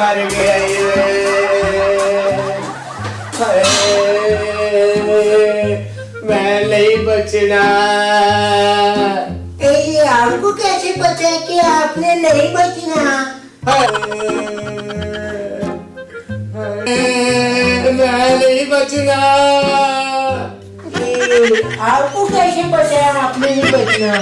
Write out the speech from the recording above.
मर गया मैं नहीं बचना। ये आपको कैसे पता है कि आपने नहीं बचना? मैं नहीं बचना। आपको कैसे पता है आपने नहीं बचना?